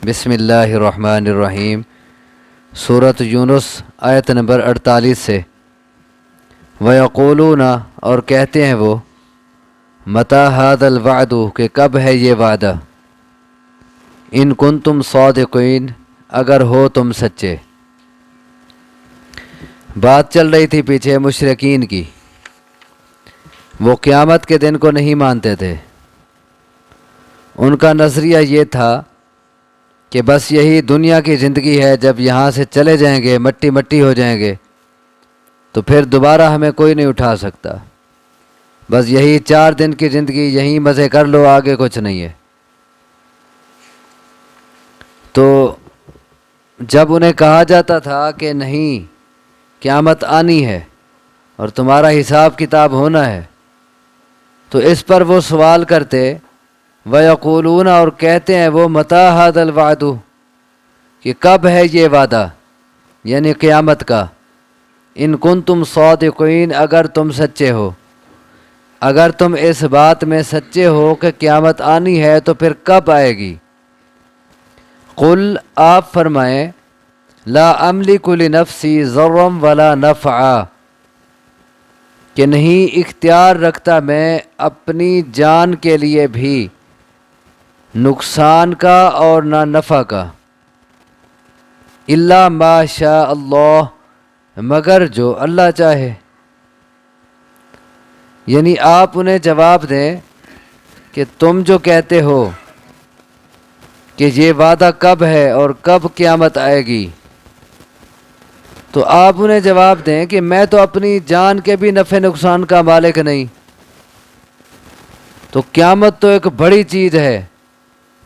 بسم اللہ الرحمن الرحیم۔ سورۃ یونس آیت نمبر 48 سے۔ وَيَقُولُونَ اور کہتے ہیں وہ، مَتَى هَذَا الْوَعْدُ کہ کب ہے یہ وعدہ، ان کنتم صادقین اگر ہو تم سچے۔ بات چل رہی تھی پیچھے مشرکین کی، وہ قیامت کے دن کو نہیں مانتے تھے۔ ان کا نظریہ یہ تھا کہ بس یہی دنیا کی زندگی ہے، جب یہاں سے چلے جائیں گے مٹی مٹی ہو جائیں گے تو پھر دوبارہ ہمیں کوئی نہیں اٹھا سکتا، بس یہی 4 دن کی زندگی، یہیں مزے کر لو، آگے کچھ نہیں ہے۔ تو جب انہیں کہا جاتا تھا کہ نہیں، قیامت آنی ہے اور تمہارا حساب کتاب ہونا ہے، تو اس پر وہ سوال کرتے، وَيَقُولُونَ اور کہتے ہیں وہ، مَتَى هَذَا الْوَعْدُ کہ کب ہے یہ وعدہ، یعنی قیامت کا، ان کنتم صادقین اگر تم سچے ہو، اگر تم اس بات میں سچے ہو کہ قیامت آنی ہے تو پھر کب آئے گی۔ قل آپ فرمائیں، لا املک لنفسی ضرا ولا نفعا کہ نہیں اختیار رکھتا میں اپنی جان کے لیے بھی نقصان کا اور نہ نفع کا، الا ما شاء اللہ مگر جو اللہ چاہے۔ یعنی آپ انہیں جواب دیں کہ تم جو کہتے ہو کہ یہ وعدہ کب ہے اور کب قیامت آئے گی، تو آپ انہیں جواب دیں کہ میں تو اپنی جان کے بھی نفع نقصان کا مالک نہیں، تو قیامت تو ایک بڑی چیز ہے،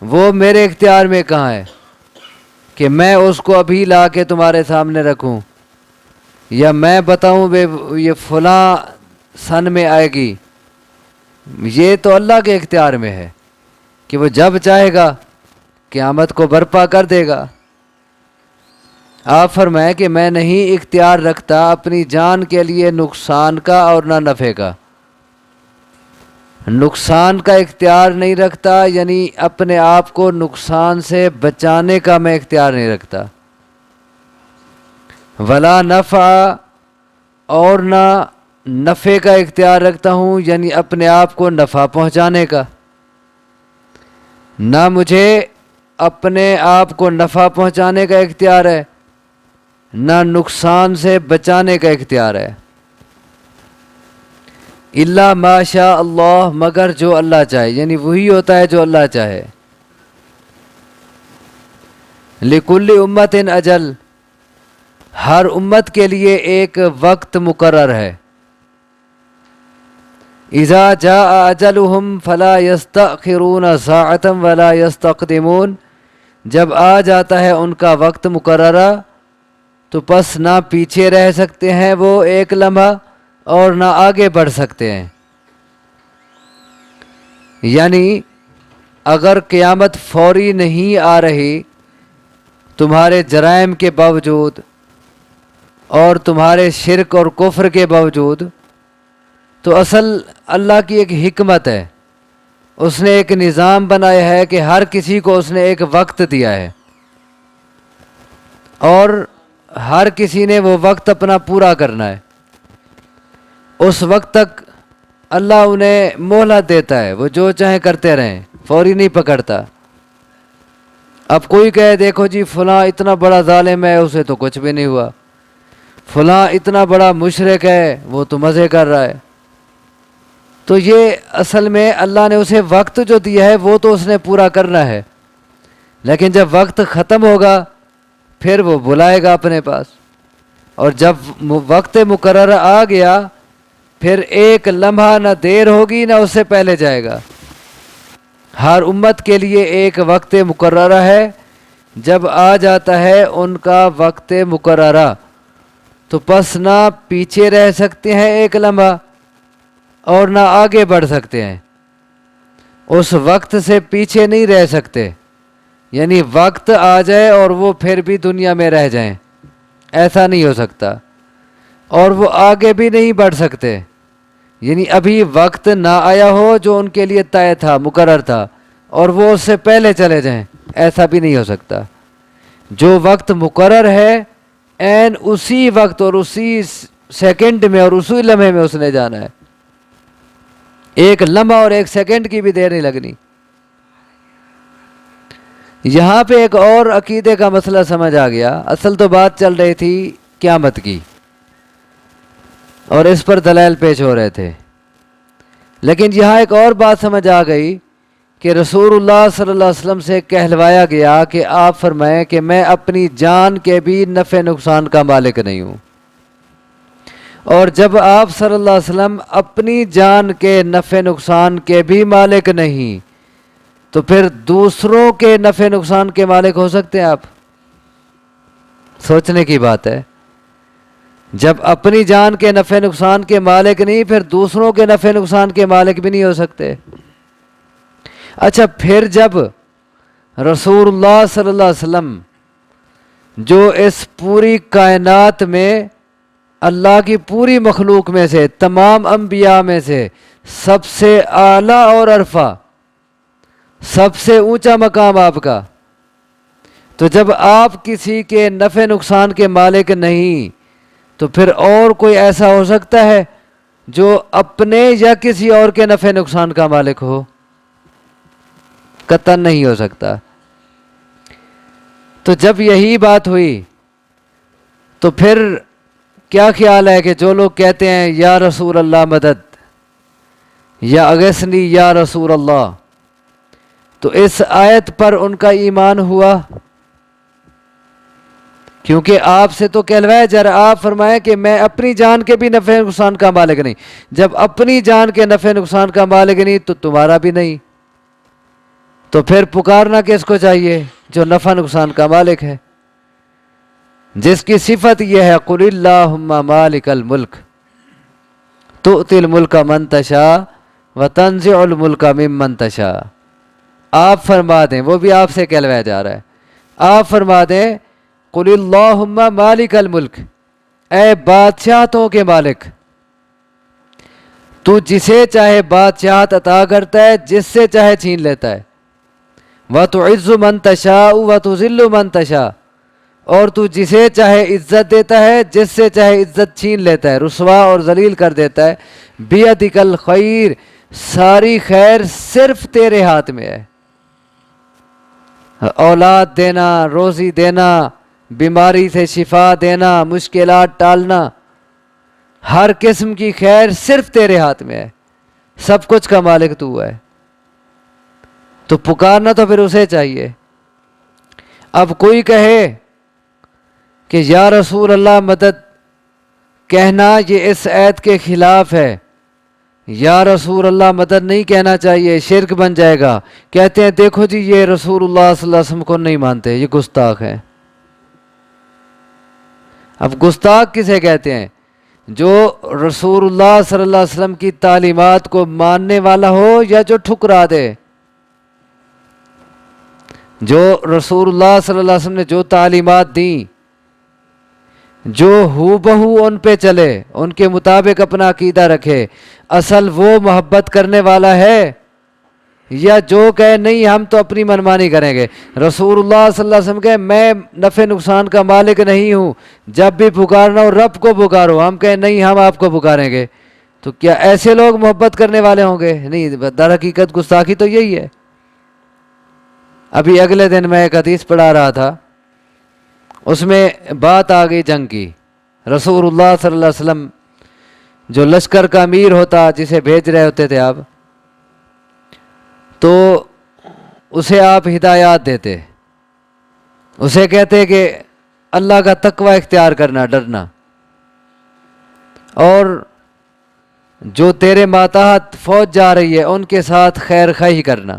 وہ میرے اختیار میں کہاں ہے کہ میں اس کو ابھی لا کے تمہارے سامنے رکھوں، یا میں بتاؤں یہ فلاں سن میں آئے گی۔ یہ تو اللہ کے اختیار میں ہے کہ وہ جب چاہے گا قیامت کو برپا کر دے گا۔ آپ فرمائیں کہ میں نہیں اختیار رکھتا اپنی جان کے لیے نقصان کا اور نہ نفع کا۔ نقصان کا اختیار نہیں رکھتا یعنی اپنے آپ کو نقصان سے بچانے کا میں اختیار نہیں رکھتا، ولا نفع اور نہ نفع کا اختیار رکھتا ہوں، یعنی اپنے آپ کو نفع پہنچانے کا۔ نہ مجھے اپنے آپ کو نفع پہنچانے کا اختیار ہے، نہ نقصان سے بچانے کا اختیار ہے، الا ما شاء اللہ مگر جو اللہ چاہے، یعنی وہی ہوتا ہے جو اللہ چاہے۔ لکل امت اجل ہر امت کے لیے ایک وقت مقرر ہے۔ اذا جاء اجلهم فلا يستأخرون ساعة ولا يستقدمون جب آ جاتا ہے ان کا وقت مقررہ تو پس نہ پیچھے رہ سکتے ہیں وہ ایک لمحہ اور نہ آگے بڑھ سکتے ہیں۔ یعنی اگر قیامت فوری نہیں آ رہی تمہارے جرائم کے باوجود اور تمہارے شرک اور کفر کے باوجود، تو اصل اللہ کی ایک حکمت ہے، اس نے ایک نظام بنایا ہے کہ ہر کسی کو اس نے ایک وقت دیا ہے، اور ہر کسی نے وہ وقت اپنا پورا کرنا ہے۔ اس وقت تک اللہ انہیں مہلت دیتا ہے، وہ جو چاہیں کرتے رہیں، فوری نہیں پکڑتا۔ اب کوئی کہے دیکھو جی فلاں اتنا بڑا ظالم ہے، اسے تو کچھ بھی نہیں ہوا، فلاں اتنا بڑا مشرک ہے، وہ تو مزے کر رہا ہے، تو یہ اصل میں اللہ نے اسے وقت جو دیا ہے وہ تو اس نے پورا کرنا ہے، لیکن جب وقت ختم ہوگا پھر وہ بلائے گا اپنے پاس، اور جب وقت مقررہ آ گیا پھر ایک لمحہ نہ دیر ہوگی نہ اس سے پہلے جائے گا۔ ہر امت کے لیے ایک وقت مقررہ ہے، جب آ جاتا ہے ان کا وقت مقررہ تو پس نہ پیچھے رہ سکتے ہیں ایک لمحہ اور نہ آگے بڑھ سکتے ہیں، اس وقت سے پیچھے نہیں رہ سکتے، یعنی وقت آ جائے اور وہ پھر بھی دنیا میں رہ جائیں، ایسا نہیں ہو سکتا، اور وہ آگے بھی نہیں بڑھ سکتے، یعنی ابھی وقت نہ آیا ہو جو ان کے لیے طے تھا، مقرر تھا، اور وہ اس سے پہلے چلے جائیں، ایسا بھی نہیں ہو سکتا. جو وقت مقرر ہے عین اسی وقت اور اسی سیکنڈ میں اور اسی لمحے میں اس نے جانا ہے. ایک لمحہ اور ایک سیکنڈ کی بھی دیر نہیں لگنی. یہاں پہ ایک اور عقیدے کا مسئلہ سمجھ آ گیا. اصل تو بات چل رہی تھی قیامت کی اور اس پر دلائل پیش ہو رہے تھے، لیکن یہاں ایک اور بات سمجھ آ گئی کہ رسول اللہ صلی اللہ علیہ وسلم سے کہلوایا گیا کہ آپ فرمائیں کہ میں اپنی جان کے بھی نفع نقصان کا مالک نہیں ہوں. اور جب آپ صلی اللہ علیہ وسلم اپنی جان کے نفع نقصان کے بھی مالک نہیں تو پھر دوسروں کے نفع نقصان کے مالک ہو سکتے ہیں آپ؟ سوچنے کی بات ہے. جب اپنی جان کے نفع نقصان کے مالک نہیں پھر دوسروں کے نفع نقصان کے مالک بھی نہیں ہو سکتے. اچھا پھر جب رسول اللہ صلی اللہ علیہ وسلم جو اس پوری کائنات میں اللہ کی پوری مخلوق میں سے تمام انبیاء میں سے سب سے اعلیٰ اور عرفہ سب سے اونچا مقام آپ کا، تو جب آپ کسی کے نفع نقصان کے مالک نہیں تو پھر اور کوئی ایسا ہو سکتا ہے جو اپنے یا کسی اور کے نفع نقصان کا مالک ہو؟ قطعاً نہیں ہو سکتا. تو جب یہی بات ہوئی تو پھر کیا خیال ہے کہ جو لوگ کہتے ہیں یا رسول اللہ مدد یا اغثنی یا رسول اللہ، تو اس آیت پر ان کا ایمان ہوا؟ کیونکہ آپ سے تو کہلوایا جا رہا، آپ فرمائیں کہ میں اپنی جان کے بھی نفع نقصان کا مالک نہیں. جب اپنی جان کے نفع نقصان کا مالک نہیں تو تمہارا بھی نہیں، تو پھر پکارنا کس کو چاہیے؟ جو نفع نقصان کا مالک ہے، جس کی صفت یہ ہے قل اللہم مالک الملک تؤتی الملک من تشاء وتنزع الملک ممن تشاء. آپ فرما دیں، وہ بھی آپ سے کہلوایا جا رہا ہے، آپ فرما دیں قل اللہم مالک الملک، اے بادشاہتوں کے مالک، تو جسے چاہے بادشاہت عطا کرتا ہے، جس سے چاہے چھین لیتا ہے. وَتُعِزُّ مَن تَشَاءُ وَتُذِلُّ مَن تَشَاءُ، اور تو جسے چاہے عزت دیتا ہے، جس سے چاہے عزت چھین لیتا ہے، رسوا اور ذلیل کر دیتا ہے. بِیَدِکَ الْخَیْرُ، ساری خیر صرف تیرے ہاتھ میں ہے. اولاد دینا، روزی دینا، بیماری سے شفا دینا، مشکلات ٹالنا، ہر قسم کی خیر صرف تیرے ہاتھ میں ہے، سب کچھ کا مالک تو ہے. تو پکارنا تو پھر اسے چاہیے. اب کوئی کہے کہ یا رسول اللہ مدد، کہنا یہ اس آیت کے خلاف ہے، یا رسول اللہ مدد نہیں کہنا چاہیے، شرک بن جائے گا. کہتے ہیں دیکھو جی یہ رسول اللہ صلی اللہ علیہ وسلم کو نہیں مانتے، یہ گستاخ ہیں. اب گستاخ کسے کہتے ہیں؟ جو رسول اللہ صلی اللہ علیہ وسلم کی تعلیمات کو ماننے والا ہو یا جو ٹھکرا دے. جو رسول اللہ صلی اللہ علیہ وسلم نے جو تعلیمات دیں، جو ہو بہو ان پہ چلے، ان کے مطابق اپنا عقیدہ رکھے، اصل وہ محبت کرنے والا ہے، یا جو کہے نہیں ہم تو اپنی منمانی کریں گے. رسول اللہ صلی اللہ علیہ وسلم کہے میں نفع نقصان کا مالک نہیں ہوں، جب بھی پکارنا ہو رب کو پکارو، ہم کہیں نہیں ہم آپ کو پکاریں گے، تو کیا ایسے لوگ محبت کرنے والے ہوں گے؟ نہیں. در حقیقت گستاخی تو یہی ہے. ابھی اگلے دن میں ایک حدیث پڑھا رہا تھا، اس میں بات آ گئی جنگ کی. رسول اللہ صلی اللہ علیہ وسلم جو لشکر کا امیر ہوتا جسے بھیج رہے ہوتے تھے آپ، تو اسے آپ ہدایات دیتے، اسے کہتے کہ اللہ کا تقوی اختیار کرنا، ڈرنا، اور جو تیرے ماتحت فوج جا رہی ہے ان کے ساتھ خیر خواہی کرنا،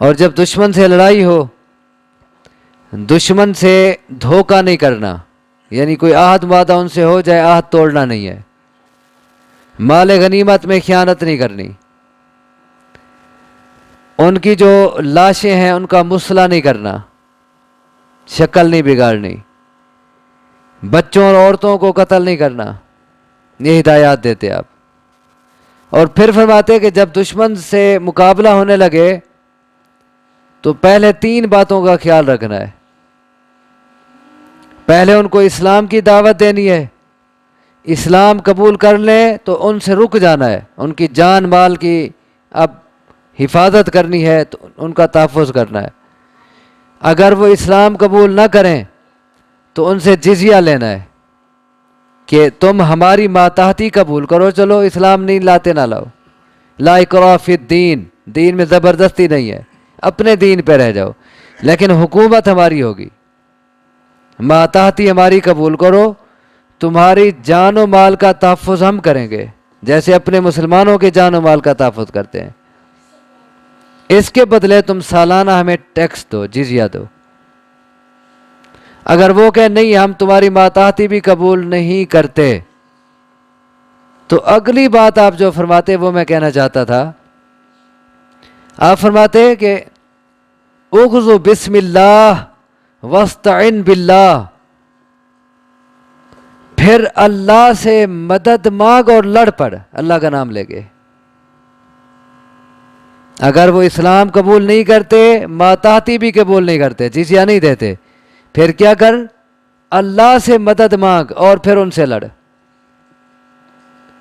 اور جب دشمن سے لڑائی ہو دشمن سے دھوکہ نہیں کرنا، یعنی کوئی عہد وعدہ ان سے ہو جائے عہد توڑنا نہیں ہے، مال غنیمت میں خیانت نہیں کرنی، ان کی جو لاشیں ہیں ان کا مصلح نہیں کرنا، شکل نہیں بگاڑنی، بچوں اور عورتوں کو قتل نہیں کرنا. یہ ہدایات دیتے آپ. اور پھر فرماتے کہ جب دشمن سے مقابلہ ہونے لگے تو پہلے 3 باتوں کا خیال رکھنا ہے. پہلے ان کو اسلام کی دعوت دینی ہے. اسلام قبول کر لیں تو ان سے رک جانا ہے. ان کی جان مال کی اب حفاظت کرنی ہے تو ان کا تحفظ کرنا ہے. اگر وہ اسلام قبول نہ کریں تو ان سے جزیہ لینا ہے کہ تم ہماری ماتحتی قبول کرو، چلو اسلام نہیں لاتے نہ لاؤ. لا اکراہ فی الدین، دین میں زبردستی نہیں ہے، اپنے دین پہ رہ جاؤ، لیکن حکومت ہماری ہوگی، ماتحتی ہماری قبول کرو، تمہاری جان و مال کا تحفظ ہم کریں گے جیسے اپنے مسلمانوں کے جان و مال کا تحفظ کرتے ہیں. اس کے بدلے تم سالانہ ہمیں ٹیکس دو، جزیہ دو. اگر وہ کہ نہیں ہم تمہاری ماتحتی بھی قبول نہیں کرتے، تو اگلی بات آپ جو فرماتے وہ میں کہنا چاہتا تھا. آپ فرماتے کہ اخذ بسم اللہ واستعن باللہ، پھر اللہ سے مدد مانگ اور لڑ پڑ، اللہ کا نام لے کے. اگر وہ اسلام قبول نہیں کرتے، ماتحتی بھی قبول نہیں کرتے، جزیہ نہیں دیتے، پھر کیا کر؟ اللہ سے مدد مانگ اور پھر ان سے لڑ.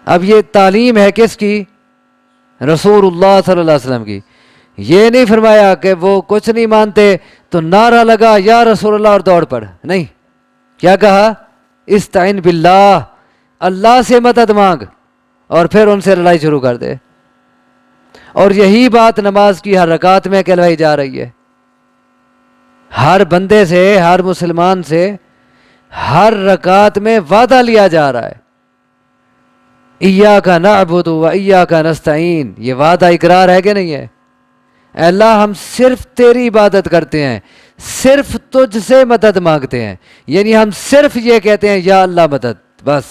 اب یہ تعلیم ہے کس کی؟ رسول اللہ صلی اللہ علیہ وسلم کی. یہ نہیں فرمایا کہ وہ کچھ نہیں مانتے تو نعرہ لگا یا رسول اللہ اور دوڑ پڑ، نہیں. کیا کہا؟ استعن باللہ، اللہ سے مدد مانگ اور پھر ان سے لڑائی شروع کر دے. اور یہی بات نماز کی ہر رکعت میں کہلوائی جا رہی ہے. ہر بندے سے، ہر مسلمان سے ہر رکعت میں وعدہ لیا جا رہا ہے، ایاک نعبد و ایاک نستعین. یہ وعدہ اقرار ہے کہ نہیں ہے؟ اے اللہ ہم صرف تیری عبادت کرتے ہیں، صرف تجھ سے مدد مانگتے ہیں. یعنی ہم صرف یہ کہتے ہیں یا اللہ مدد، بس.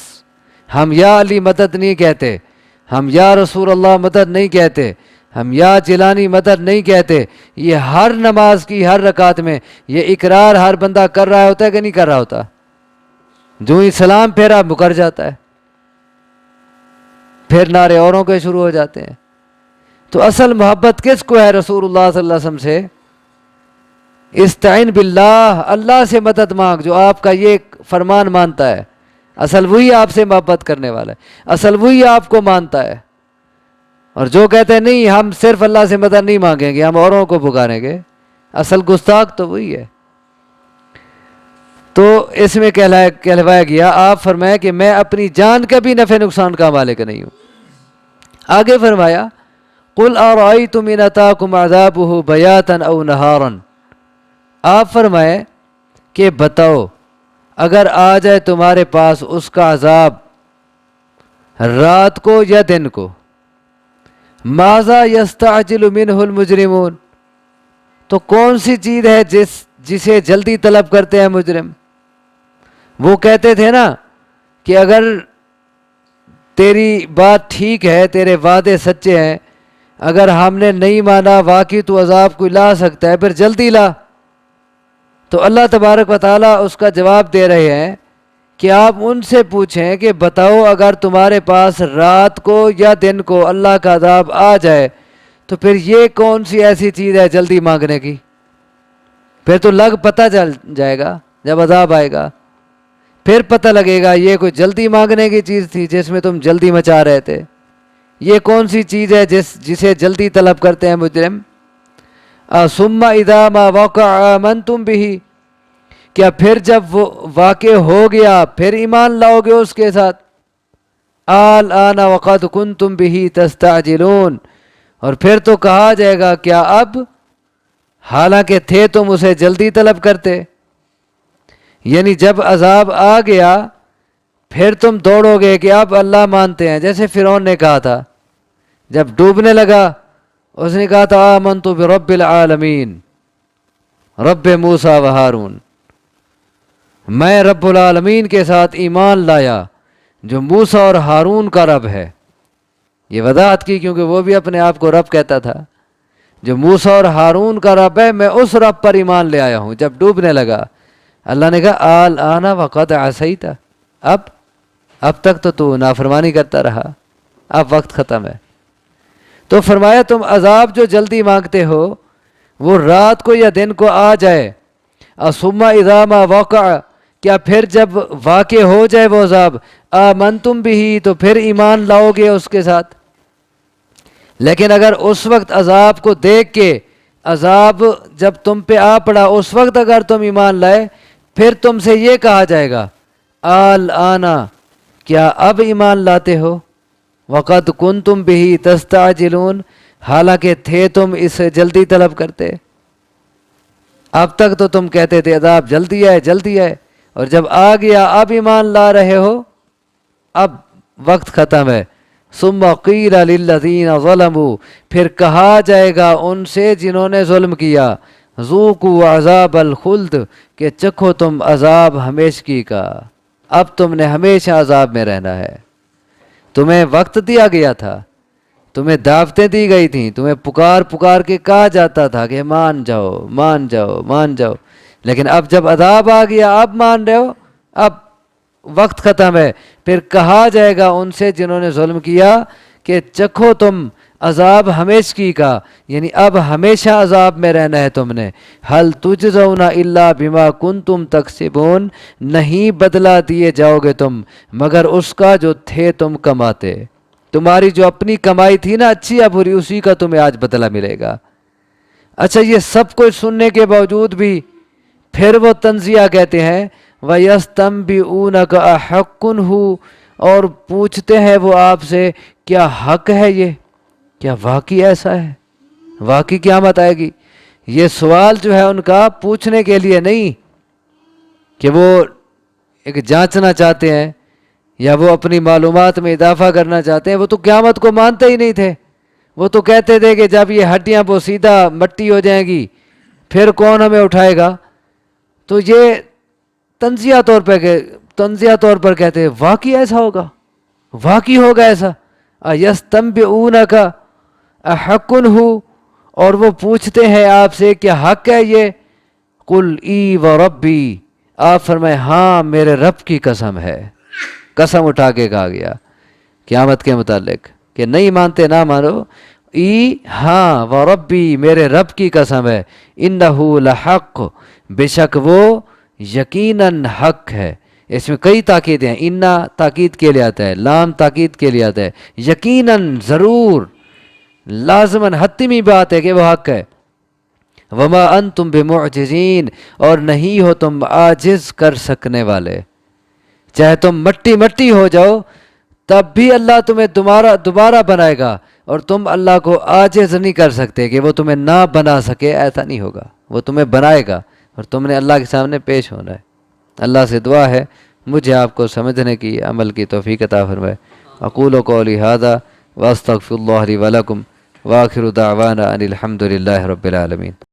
ہم یا علی مدد نہیں کہتے، ہم یا رسول اللہ مدد نہیں کہتے، ہم یا جیلانی مدد نہیں کہتے. یہ ہر نماز کی ہر رکعت میں یہ اقرار ہر بندہ کر رہا ہوتا ہے کہ نہیں کر رہا ہوتا؟ جو ہی سلام پھیرا مکر جاتا ہے، پھر نعرے اوروں کے شروع ہو جاتے ہیں. تو اصل محبت کس کو ہے رسول اللہ صلی اللہ علیہ وسلم سے؟ استعین باللہ، اللہ سے مدد مانگ. جو آپ کا یہ فرمان مانتا ہے اصل وہی آپ سے محبت کرنے والا ہے، اصل وہی آپ کو مانتا ہے. اور جو کہتے ہیں نہیں ہم صرف اللہ سے مدد نہیں مانگیں گے، ہم اوروں کو پکاریں گے، اصل گستاخ تو وہی ہے. تو اس میں کہلوایا گیا، آپ فرمایا کہ میں اپنی جان کا بھی نفع نقصان کا مالک نہیں ہوں. آگے فرمایا قل ارأیتم ان اتاکم عذابہ بیاتا او نہارا. آپ فرمائے کہ بتاؤ اگر آ جائے تمہارے پاس اس کا عذاب رات کو یا دن کو، ماذا یستعجل منہ المجرمون، تو کون سی چیز ہے جسے جلدی طلب کرتے ہیں مجرم؟ وہ کہتے تھے نا کہ اگر تیری بات ٹھیک ہے، تیرے وعدے سچے ہیں، اگر ہم نے نہیں مانا واقعی تو عذاب کوئی لا سکتا ہے، پھر جلدی لا. تو اللہ تبارک و تعالیٰ اس کا جواب دے رہے ہیں کہ آپ ان سے پوچھیں کہ بتاؤ اگر تمہارے پاس رات کو یا دن کو اللہ کا عذاب آ جائے تو پھر یہ کون سی ایسی چیز ہے جلدی مانگنے کی؟ پھر تو پتہ چل جائے گا جب عذاب آئے گا، پھر پتہ لگے گا یہ کوئی جلدی مانگنے کی چیز تھی جس میں تم جلدی مچا رہے تھے. یہ کون سی چیز ہے جسے جلدی طلب کرتے ہیں مجرم؟ ثم اذا ما وقع آمنتم به، کیا پھر جب وہ واقع ہو گیا پھر ایمان لاؤ گے اس کے ساتھ؟ الآن وقد کنتم به تستعجلون، اور پھر تو کہا جائے گا کیا اب، حالانکہ تھے تم اسے جلدی طلب کرتے. یعنی جب عذاب آ گیا پھر تم دوڑو گے کہ اب اللہ مانتے ہیں. جیسے فرعون نے کہا تھا جب ڈوبنے لگا، اس نے کہا تھا آمنت برب العالمین رب موسیٰ و ہارون، میں رب العالمین کے ساتھ ایمان لایا جو موسیٰ اور ہارون کا رب ہے. یہ وضاحت کی کیونکہ وہ بھی اپنے آپ کو رب کہتا تھا. جو موسیٰ اور ہارون کا رب ہے میں اس رب پر ایمان لے آیا ہوں. جب ڈوبنے لگا اللہ نے کہا الآن وقد عصیت، اب تک تو نافرمانی کرتا رہا، اب وقت ختم ہے. تو فرمایا تم عذاب جو جلدی مانگتے ہو وہ رات کو یا دن کو آ جائے. ثم اذا ما وقع، کیا پھر جب واقع ہو جائے وہ عذاب، آمنتم بھی، تو پھر ایمان لاؤ گے اس کے ساتھ. لیکن اگر اس وقت عذاب کو دیکھ کے، عذاب جب تم پہ آ پڑا اس وقت اگر تم ایمان لائے، پھر تم سے یہ کہا جائے گا الآن، کیا اب ایمان لاتے ہو، وقد کنتم بہ تستعجلون، حالانکہ تھے تم اسے جلدی طلب کرتے. اب تک تو تم کہتے تھے عذاب جلدی آئے جلدی آئے، اور جب آ گیا اب ایمان لا رہے ہو، اب وقت ختم ہے. ثم قیل للذین ظلموا، پھر کہا جائے گا ان سے جنہوں نے ظلم کیا، ذوقوا عذاب الخلد، کہ چکھو تم عذاب ہمیشگی کا، اب تم نے ہمیشہ عذاب میں رہنا ہے. تمہیں وقت دیا گیا تھا، تمہیں دعوتیں دی گئی تھیں، تمہیں پکار پکار کے کہا جاتا تھا کہ مان جاؤ مان جاؤ مان جاؤ، لیکن اب جب عذاب آ گیا اب مان رہے ہو، اب وقت ختم ہے. پھر کہا جائے گا ان سے جنہوں نے ظلم کیا کہ چکھو تم عذاب ہمیشگی کا، یعنی اب ہمیشہ عذاب میں رہنا ہے تم نے. حل تجزون الا بما کنتم تکسبون، نہیں بدلہ دیے جاؤ گے تم مگر اس کا جو تھے تم کماتے. تمہاری جو اپنی کمائی تھی نا، اچھی یا بری، اسی کا تمہیں آج بدلہ ملے گا. اچھا، یہ سب کچھ سننے کے باوجود بھی پھر وہ تنزیہ کہتے ہیں وَيَسْتَنْبِئُونَكَ أَحَقٌّ هُوَ، اور پوچھتے ہیں وہ آپ سے کیا حق ہے یہ، کیا واقعی ایسا ہے، واقعی قیامت آئے گی. یہ سوال جو ہے ان کا پوچھنے کے لیے نہیں کہ وہ ایک جانچنا چاہتے ہیں یا وہ اپنی معلومات میں اضافہ کرنا چاہتے ہیں. وہ تو قیامت کو مانتے ہی نہیں تھے. وہ تو کہتے تھے کہ جب یہ ہڈیاں وہ سیدھا مٹی ہو جائیں گی پھر کون ہمیں اٹھائے گا. تو یہ تنزیہ طور پر کہتے ہیں واقعی ایسا ہوگا، واقعی ہوگا ایسا. یستنبئونک احق ہو، اور وہ پوچھتے ہیں آپ سے کیا حق ہے یہ. قل ای وربی، آپ فرمائے ہاں میرے رب کی قسم ہے. قسم اٹھا کے کہا گیا قیامت کے متعلق کہ نہیں مانتے نہ مانو. ای ہاں وربی، میرے رب کی قسم ہے. انہ لحق، بے شک وہ یقیناً حق ہے. اس میں کئی تاکید ہیں، انا تاکید کے لیے آتا ہے، لام تاکید کے لیے آتا ہے، یقیناً ضرور لازماً حتمی بات ہے کہ وہ حق ہے. وما انتم بمعجزین، اور نہیں ہو تم عاجز کر سکنے والے. چاہے تم مٹی مٹی ہو جاؤ تب بھی اللہ تمہیں دوبارہ بنائے گا، اور تم اللہ کو عاجز نہیں کر سکتے کہ وہ تمہیں نہ بنا سکے. ایسا نہیں ہوگا، وہ تمہیں بنائے گا اور تم نے اللہ کے سامنے پیش ہونا ہے. اللہ سے دعا ہے مجھے آپ کو سمجھنے کی، عمل کی توفیق عطا فرمائے. اقول قولی ھذا واستغفر اللہ لی ولکم، وآخر دعوانا ان الحمد للہ رب العالمین.